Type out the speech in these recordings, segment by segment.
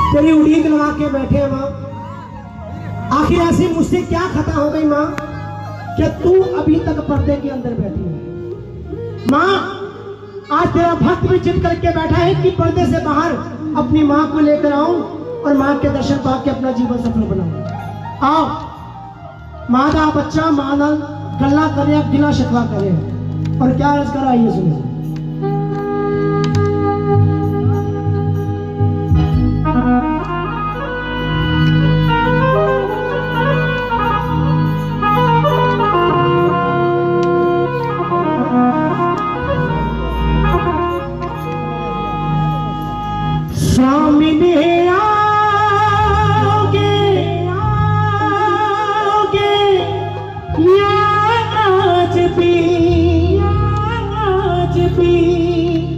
तेरी उड़ीक लगा के बैठे हैं माँ। आखिर ऐसी मुझसे क्या खता हो गई माँ कि तू अभी तक पर्दे के अंदर बैठी है। माँ आज तेरा भक्त भी जिद करके बैठा है कि पर्दे से बाहर अपनी माँ को लेकर आऊं और माँ के दर्शन पाके अपना जीवन सफल बनाऊं। आओ माँ का बच्चा माँ नाल गल्ला करे, गिला शिकवा करे और क्या अर्ज करा ये सुने। सामने आओगे आओगे या आज भी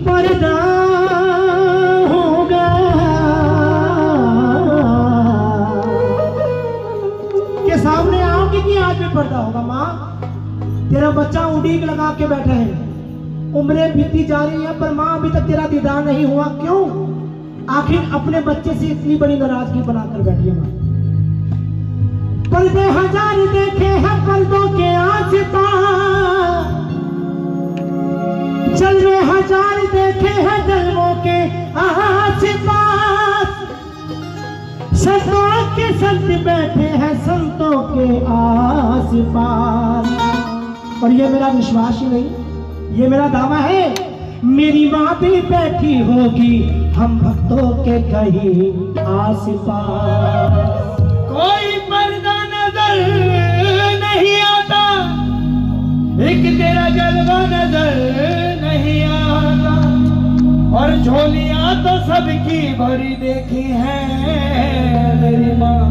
पर्दा होगा के सामने आओगे कि आज भी पर्दा होगा। माँ तेरा बच्चा उड़ीक लगा के बैठा है, उम्रें बीती जा रही है पर माँ अभी तक तेरा दीदार नहीं हुआ। क्यों? आखिर अपने बच्चे से इतनी बड़ी नाराजगी बनाकर बैठी है माँ। पर्दे हजार देखे हैं पर्दों के आस-पास, जलवे हजार देखे हैं जलवों के आस-पास, संतों के संत बैठे हैं संतों के आस-पास। और ये मेरा विश्वास ही नहीं, ये मेरा दावा है, मेरी माँ भी बैठी होगी हम भक्तों के कहीं आस-पास। कोई पर्दा नजर नहीं आता, एक तेरा जलवा नजर नहीं आता, और झोलियां तो सबकी भरी देखी है, मेरी माँ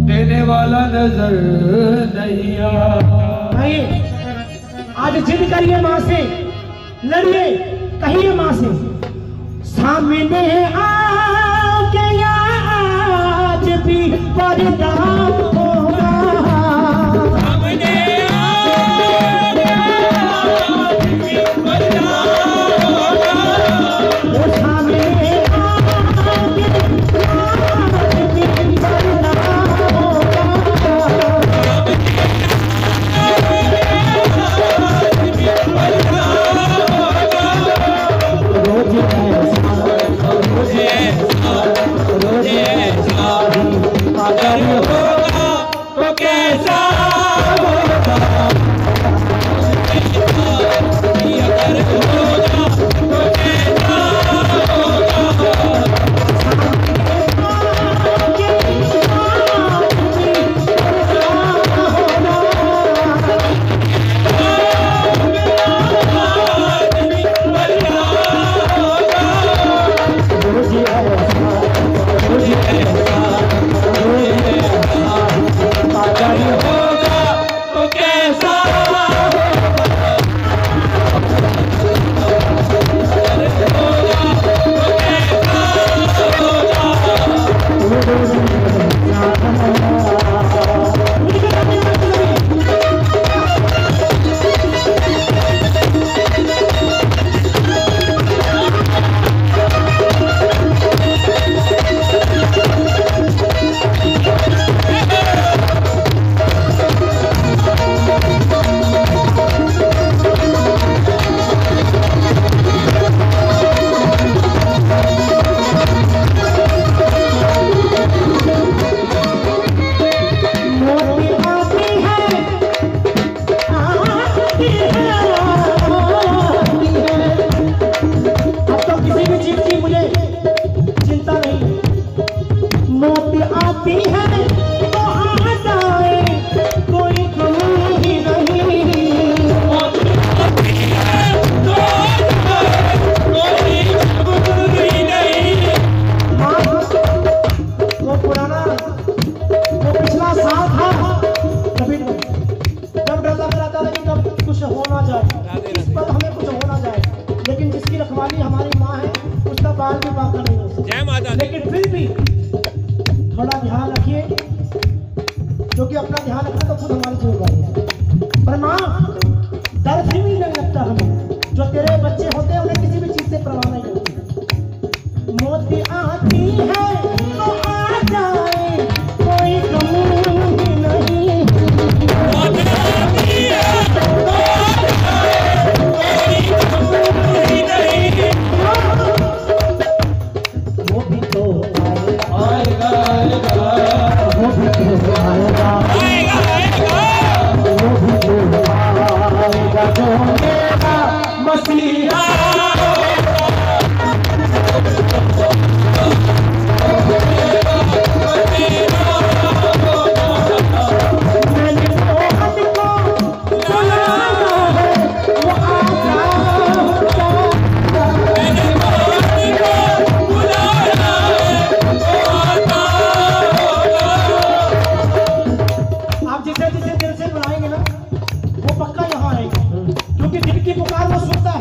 देने वाला नजर नहीं आता। नहीं, आज जिद करिए माँ से, लड़िए, कहिए माँ से, सामने आओगे या आज भी पर्दा होगा। सामने आओगे आज भी पर्दा होगा। सामने आओगे आज भी पर्दा होगा। अगर होगा तो कैसा होगा, अगर होगा तो कैसा लेकिन फिर भी थोड़ा ध्यान रखिए, क्योंकि अपना ध्यान रखना तो खुद हमारी जिम्मेदारी है। पर माँ डर भी नहीं लगता हमें, जो तेरे बच्चे होते हैं उन्हें किसी भी चीज से परवाह नहीं होती। मौत आती है तो आएगा आएगा वो भी तो आएगा आएगा आएगा वो भी तो आएगा जो मेरा मसीहा मैंने मोहन को बुलाया है वो आता होगा मैंने मोहन को बुलाया है वो आता होगा आप जिसे जिसे दिल से बुलाएंगे ना वो पक्का यहाँ आएगा क्योंकि दिल की पुकार वो सुनता है।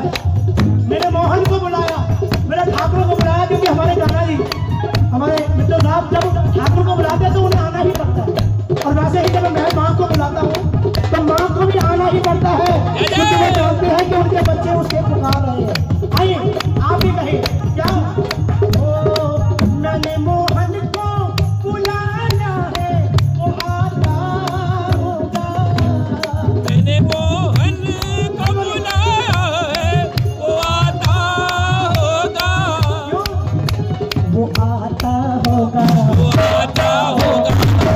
मैंने मोहन को बुलाया मेरे ठाकुर को बुलाया क्योंकि हमारे दादाजी हमारे मित्र साहब जब ठाकुर को बुलाते हैं तो उन्हें आना ही पड़ता है और वैसे ही जब मैं माँ को बुलाता हूँ तो माँ को भी आना ही पड़ता है क्योंकि वो जानते हैं कि उनके बच्चे उसके पुकार रहे हैं। आइए आप भी कहिए क्या ओ मैंने मोहन को बुलाया है वो आता होगा मैंने मोहन को बुलाया है वो आता होगा वो आता होगा वो आता होगा वो आता होगा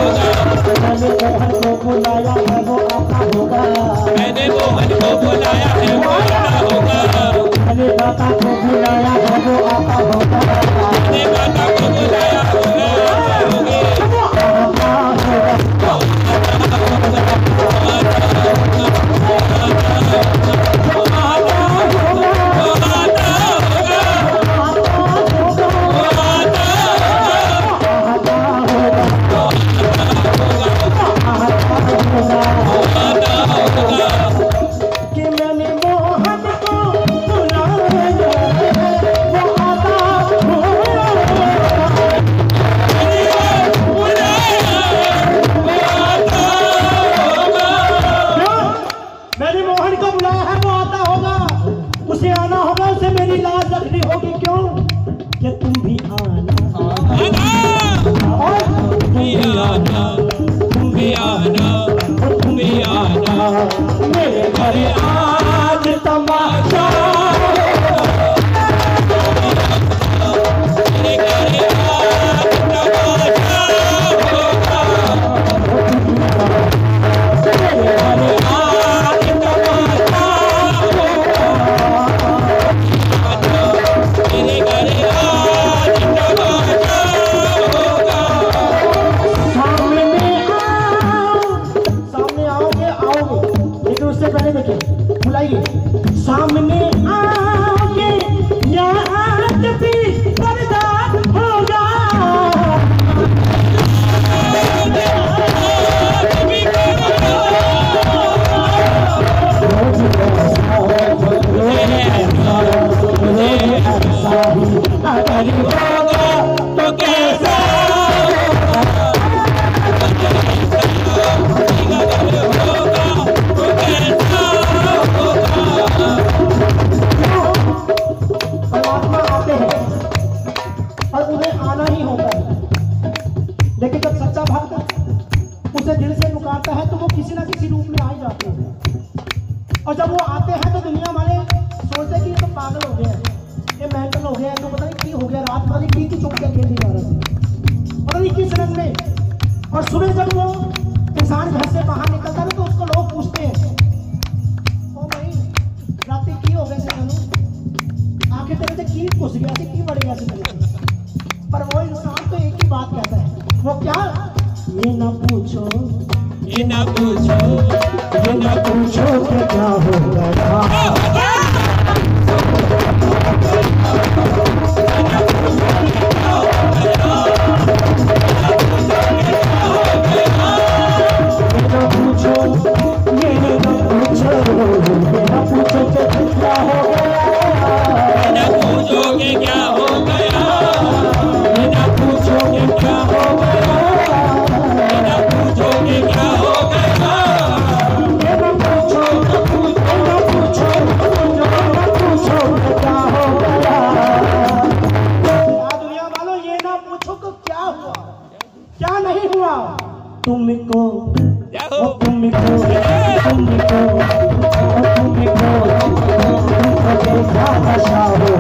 मैंने मोहन को बुलाया है वो आता होगा मैंने मोहन को बुलाया है वो आता होगा मैंने माता को बुलाया है वो आता होगा मैंने माता को बुलाया है वो आता होगा कि मैंने मोहन को बुलाया है वो आता होगा मैंने मोहन को बुलाया है वो आता होगा उसे आना होगा उसे मेरी लाज रखनी होगी क्यों कि तुम भी आना और तुम भी आना मेरे घर आज तमाशा मेरे घर आज तमाशा होगा मेरे घर आज तमाशा मेरे घर आज तमाशा होगा सामने आओगे लेकिन उससे पहले देखिए बुलाइए सामने आओगे या आज भी पर्दा होगा तो कैसा परमात्मा आते हैं और उन्हें आना ही होता है लेकिन जब सच्चा भक्त उसे दिल से पुकारता है तो वो किसी ना किसी रूप में आ ही जाते हैं और जब वो आते हैं तो दुनिया वाले सोचते हैं कि ये तो पागल हो गया है ये मेंटल हो गया है तो पता नहीं की हो गया रात वाली की चौकियां खेलने जा रहे थे पता नहीं किस रंग में और सुबह जब वो इंसान घर से बाहर निकलता है तो उसको लोग पूछते हैं ओ भाई रात की हो गए से आखिर तेरे से की घुस गया से की बढ़ गया से तेरे से पर वो इंसान तो एक ही बात कहता है वो क्या ये ना पूछो ये ना पूछो कि क्या हो गया तुमको जाओ ओ तुमको तुमको ओ तुमको देखा नशा हो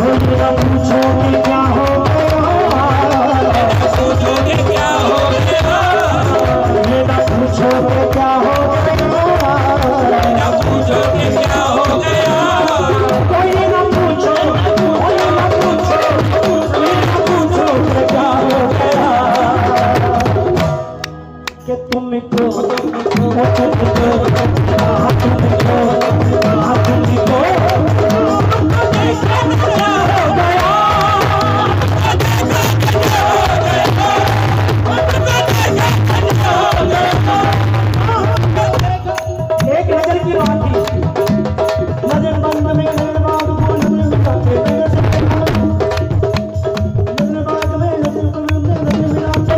पूछोगे क्या हो पूछोगे क्या हो गया ये ना पूछोगे क्या हो ना पूछोगे क्या हो गया कोई ना पूछो कोई ना पूछो कोई ना पूछोगे क्या हो गया कि तुमको एक नजर की बात थी नजर बंद में नजर बाद को नजर मिलाते नजर बाद में नजर मिलाते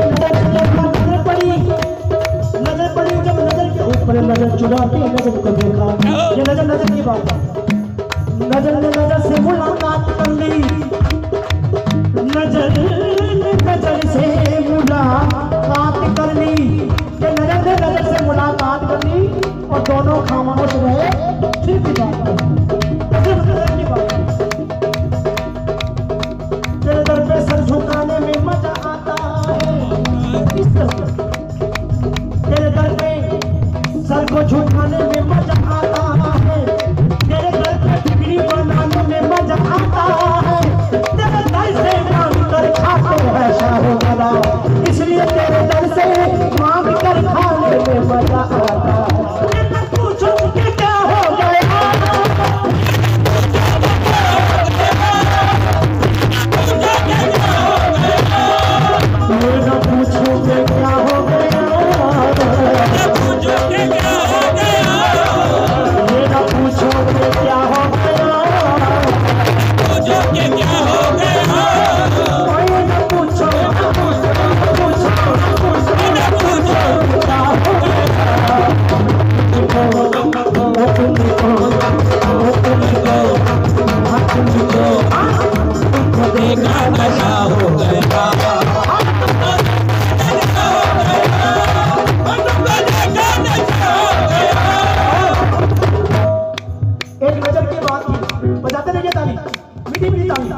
नजर पड़ी जब नजर के ऊपर नजर चुराते नजर को देखा ये नजर की बात है नजर ने नजर से मुलाकात कर ली नजर से मुलाकात कर ली ये नजर ने नजर से मुलाकात कर ली और दोनों खामोश रहे फिर भी बात सिर्फ नजर की बात तेरे दर पे सर झुकाने में मजा आता है इस तरह तेरे दर पे सर को झुकाने में मजा आता है तेरे दर पे बिगड़ी बनाने में मजा आता है तेरे दर से मांग कर खाते हैं शाहो गदा इसलिए तेरे दर से मांग कर खाने में मजा आता है पूछो कि क्या हो गया मेरा पूछोगे क्या हो गया पूछोगे क्या हो गया मेरा पूछोगे क्या हो गया पूछोगे क्या हो गया कोई न पूछो पूछो क्या हो गया देखा नशा हो गया एक नजर की बात थी बजाते रहिए ताली मीठी मीठी ताली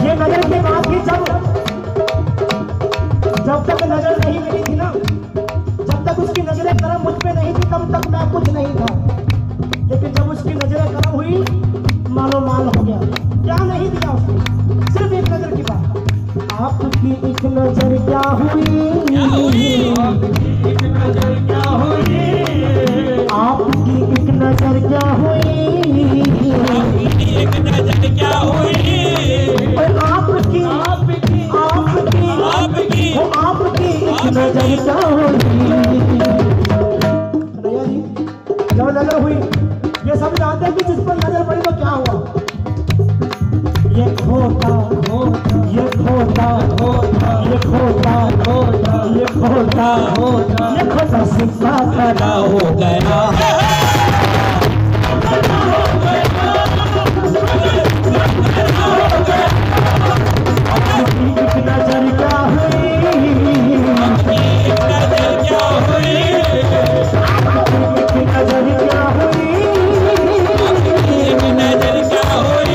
ये नजर की बात थी जब तक नजर नहीं मिली थी ना जब तक उसकी नजरें करम मुझ पे नहीं थी तब तक मैं कुछ नहीं था लेकिन जब उसकी नजरें करम हुई मालो माल हो गया क्या नहीं दिया उसने सिर्फ एक नजर की बात आपकी एक नजर क्या हुई एक नजर क्या हुई आपकी एक नजर क्या हुई एक नजर क्या हुई और आपकी एक नजर क्या हुई भैया जी जब नजर हुई ये सब जानते हैं कि जिस पर नजर पड़ी तो क्या हुआ ये खोता ये खोता ये खोता ये खोता ये खोता सिक्का खड़ा हो गया एक नजर क्या हुई एक नजर क्या हुई एक नजर क्या हुई एक नजर क्या हुई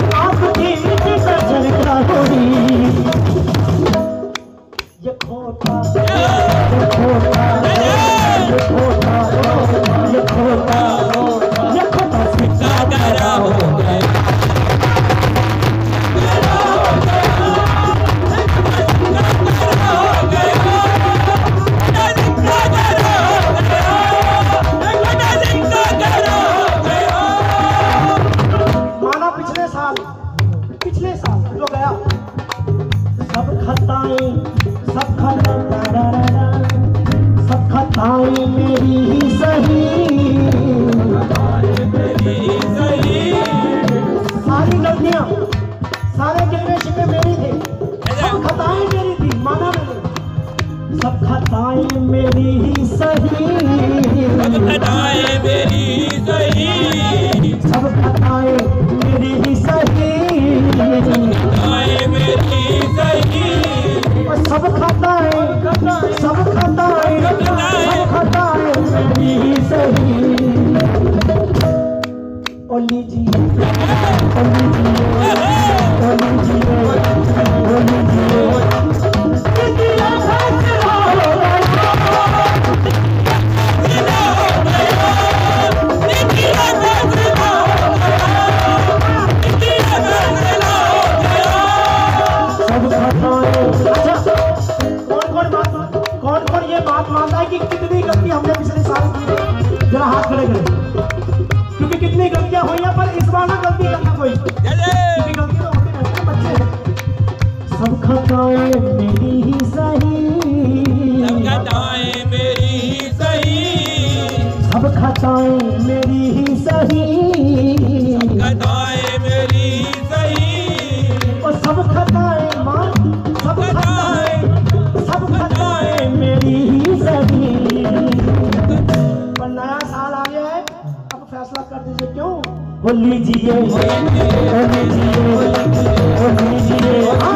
आपकी एक नजर क्या हुई ये खोता सिक्का खड़ा हो गया माना पिछले साल जो गया सब खताएं सब खताएं मेरी ही सही सारी गलतियां सारे गिरवे शिकवे मेरी थे सब खता लीजिए, लीजिए, लीजिए, लीजिए,